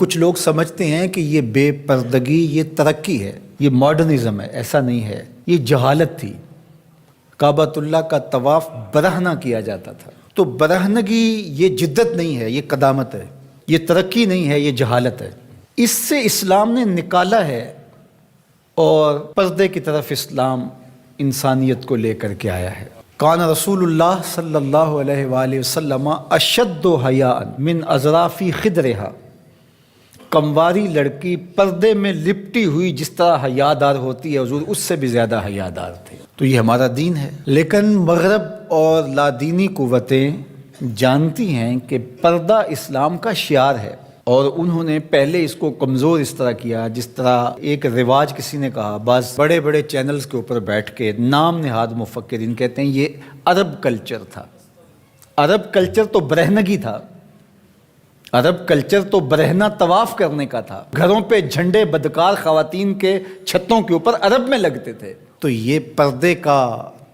کچھ لوگ سمجھتے ہیں کہ یہ بے پردگی یہ ترقی ہے، یہ ماڈرنزم ہے۔ ایسا نہیں ہے، یہ جہالت تھی۔ کعبۃ اللہ کا طواف برہنہ کیا جاتا تھا، تو برہنگی یہ جدت نہیں ہے، یہ قدامت ہے، یہ ترقی نہیں ہے، یہ جہالت ہے۔ اس سے اسلام نے نکالا ہے، اور پردے کی طرف اسلام انسانیت کو لے کر کے آیا ہے۔ کان رسول اللہ صلی اللہ علیہ وآلہ وسلم اشد حیاء من اظراف خدرہا، کمواری لڑکی پردے میں لپٹی ہوئی جس طرح حیادار ہوتی ہے، حضور اس سے بھی زیادہ حیادار تھے۔ تو یہ ہمارا دین ہے، لیکن مغرب اور لادینی قوتیں جانتی ہیں کہ پردہ اسلام کا شعار ہے، اور انہوں نے پہلے اس کو کمزور اس طرح کیا، جس طرح ایک رواج کسی نے کہا، بعض بڑے بڑے چینلز کے اوپر بیٹھ کے نام نہاد مفکرین کہتے ہیں یہ عرب کلچر تھا۔ عرب کلچر تو برہنگی تھا، عرب کلچر تو برہنہ طواف کرنے کا تھا، گھروں پہ جھنڈے بدکار خواتین کے چھتوں کے اوپر عرب میں لگتے تھے۔ تو یہ پردے کا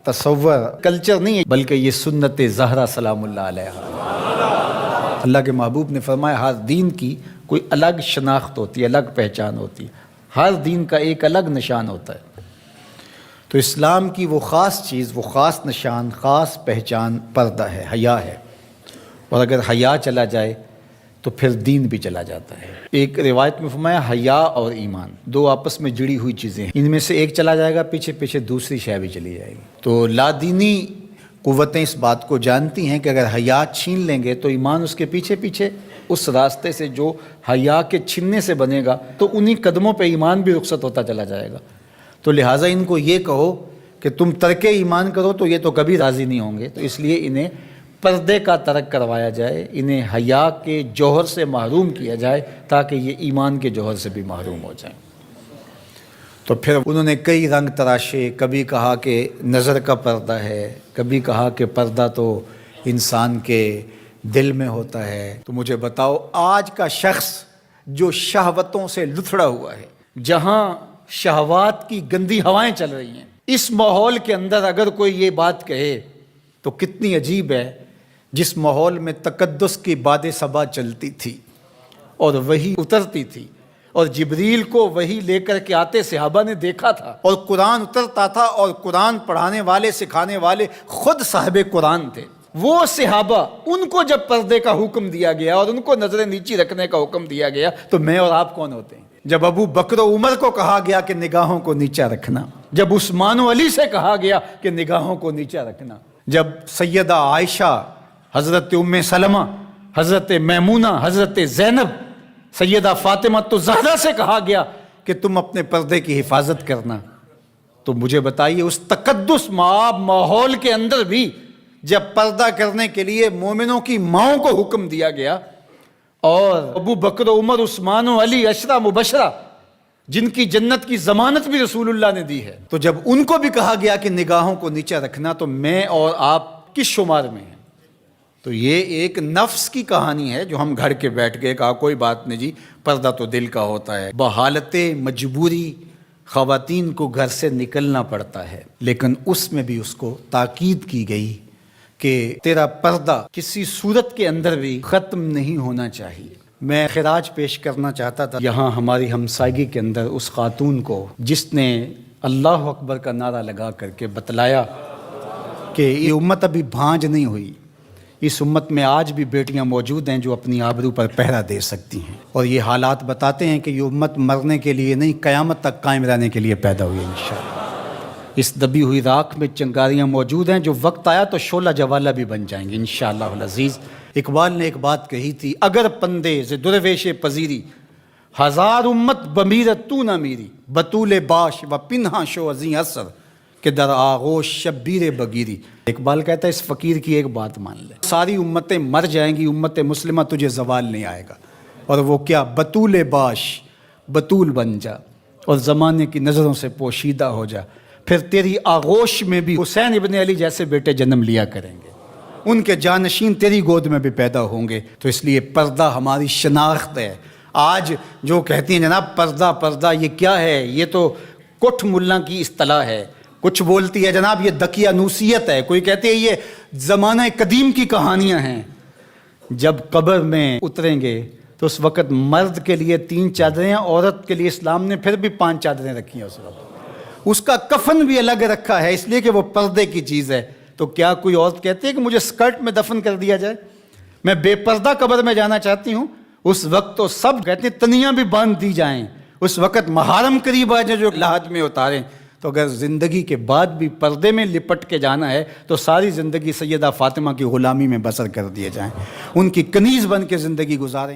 تصور کلچر نہیں ہے، بلکہ یہ سنت زہرا سلام اللہ علیہا۔ اللہ کے محبوب نے فرمایا ہر دین کی کوئی الگ شناخت ہوتی ہے، الگ پہچان ہوتی ہے، ہر دین کا ایک الگ نشان ہوتا ہے۔ تو اسلام کی وہ خاص چیز، وہ خاص نشان، خاص پہچان پردہ ہے، حیا ہے، اور اگر حیا چلا جائے تو پھر دین بھی چلا جاتا ہے۔ ایک روایت میں فرمایا حیا اور ایمان دو آپس میں جڑی ہوئی چیزیں ہیں، ان میں سے ایک چلا جائے گا پیچھے پیچھے دوسری شے بھی چلی جائے گی۔ تو لادینی قوتیں اس بات کو جانتی ہیں کہ اگر حیا چھین لیں گے تو ایمان اس کے پیچھے پیچھے اس راستے سے جو حیا کے چھننے سے بنے گا، تو انہی قدموں پہ ایمان بھی رخصت ہوتا چلا جائے گا۔ تو لہٰذا ان کو یہ کہو کہ تم ترک ایمان کرو تو یہ تو کبھی راضی نہیں ہوں گے، تو اس لیے انہیں پردے کا ترک کروایا جائے، انہیں حیا کے جوہر سے محروم کیا جائے تاکہ یہ ایمان کے جوہر سے بھی محروم ہو جائیں۔ تو پھر انہوں نے کئی رنگ تراشے، کبھی کہا کہ نظر کا پردہ ہے، کبھی کہا کہ پردہ تو انسان کے دل میں ہوتا ہے۔ تو مجھے بتاؤ آج کا شخص جو شہوتوں سے لتھڑا ہوا ہے، جہاں شہوات کی گندی ہوائیں چل رہی ہیں، اس ماحول کے اندر اگر کوئی یہ بات کہے تو کتنی عجیب ہے، جس ماحول میں تقدس کی باد صبا چلتی تھی اور وہی اترتی تھی، اور جبریل کو وہی لے کر کے آتے صحابہ نے دیکھا تھا، اور قرآن اترتا تھا، اور قرآن پڑھانے والے سکھانے والے خود صاحب قرآن تھے۔ وہ صحابہ، ان کو جب پردے کا حکم دیا گیا اور ان کو نظریں نیچی رکھنے کا حکم دیا گیا، تو میں اور آپ کون ہوتے ہیں؟ جب ابو بکر و عمر کو کہا گیا کہ نگاہوں کو نیچا رکھنا، جب عثمان و علی سے کہا گیا کہ نگاہوں کو نیچا رکھنا، جب سیدہ عائشہ، حضرت ام سلمہ، حضرت میمونہ، حضرت زینب، سیدہ فاطمہ تو زہرا سے کہا گیا کہ تم اپنے پردے کی حفاظت کرنا، تو مجھے بتائیے اس تقدس مآب ماحول کے اندر بھی جب پردہ کرنے کے لیے مومنوں کی ماؤں کو حکم دیا گیا، اور ابو بکر و عمر، عثمان و علی، عشرہ مبشرہ جن کی جنت کی ضمانت بھی رسول اللہ نے دی ہے، تو جب ان کو بھی کہا گیا کہ نگاہوں کو نیچا رکھنا، تو میں اور آپ کس شمار میں ہیں؟ تو یہ ایک نفس کی کہانی ہے جو ہم گھر کے بیٹھ گئے، کہا کوئی بات نہیں جی، پردہ تو دل کا ہوتا ہے۔ بحالت مجبوری خواتین کو گھر سے نکلنا پڑتا ہے، لیکن اس میں بھی اس کو تاکید کی گئی کہ تیرا پردہ کسی صورت کے اندر بھی ختم نہیں ہونا چاہیے۔ میں خراج پیش کرنا چاہتا تھا یہاں ہماری ہمسائیگی کے اندر اس خاتون کو جس نے اللہ اکبر کا نعرہ لگا کر کے بتلایا کہ یہ امت ابھی بھانج نہیں ہوئی، اس امت میں آج بھی بیٹیاں موجود ہیں جو اپنی آبرو پر پہرا دے سکتی ہیں، اور یہ حالات بتاتے ہیں کہ یہ امت مرنے کے لیے نہیں، قیامت تک قائم رہنے کے لیے پیدا ہوئی ہے انشاءاللہ۔ اس دبی ہوئی راکھ میں چنگاریاں موجود ہیں جو وقت آیا تو شعلہ جوالہ بھی بن جائیں گے انشاءاللہ العزیز۔ اقبال نے ایک بات کہی تھی، اگر پندے ز درویش پذیری، ہزار امت بمیرت تو نہ میری، بطول باش و پنہا شو ازیں اثر کہ در آغوش شبیر بگیری۔ اقبال کہتا ہے اس فقیر کی ایک بات مان لے، ساری امتیں مر جائیں گی، امت مسلمہ تجھے زوال نہیں آئے گا، اور وہ کیا؟ بطول باش، بطول بن جا اور زمانے کی نظروں سے پوشیدہ ہو جا، پھر تیری آغوش میں بھی حسین ابن علی جیسے بیٹے جنم لیا کریں گے، ان کے جانشین تیری گود میں بھی پیدا ہوں گے۔ تو اس لیے پردہ ہماری شناخت ہے۔ آج جو کہتی ہیں جناب پردہ پردہ، یہ کیا ہے؟ یہ تو کٹھ ملا کی اصطلاح ہے، کچھ بولتی ہے جناب یہ دقیانوسیت ہے، کوئی کہتے ہیں یہ زمانہ قدیم کی کہانیاں ہیں۔ جب قبر میں اتریں گے تو اس وقت مرد کے لیے 3 چادریں، عورت کے لیے اسلام نے پھر بھی 5 چادریں رکھی ہیں اس وقت. اس کا کفن بھی الگ رکھا ہے اس لیے کہ وہ پردے کی چیز ہے. تو کیا کوئی عورت کہتی ہے کہ مجھے اسکرٹ میں دفن کر دیا جائے، میں بے پردہ قبر میں جانا چاہتی ہوں؟ اس وقت تو سب کہتے ہیں تنیاں بھی باندھ دی جائیں، اس وقت محارم قریب آ جائیں جو لاحد میں اتاریں. تو اگر زندگی کے بعد بھی پردے میں لپٹ کے جانا ہے تو ساری زندگی سیدہ فاطمہ کی غلامی میں بسر کر دیے جائیں، ان کی کنیز بن کے زندگی گزاریں.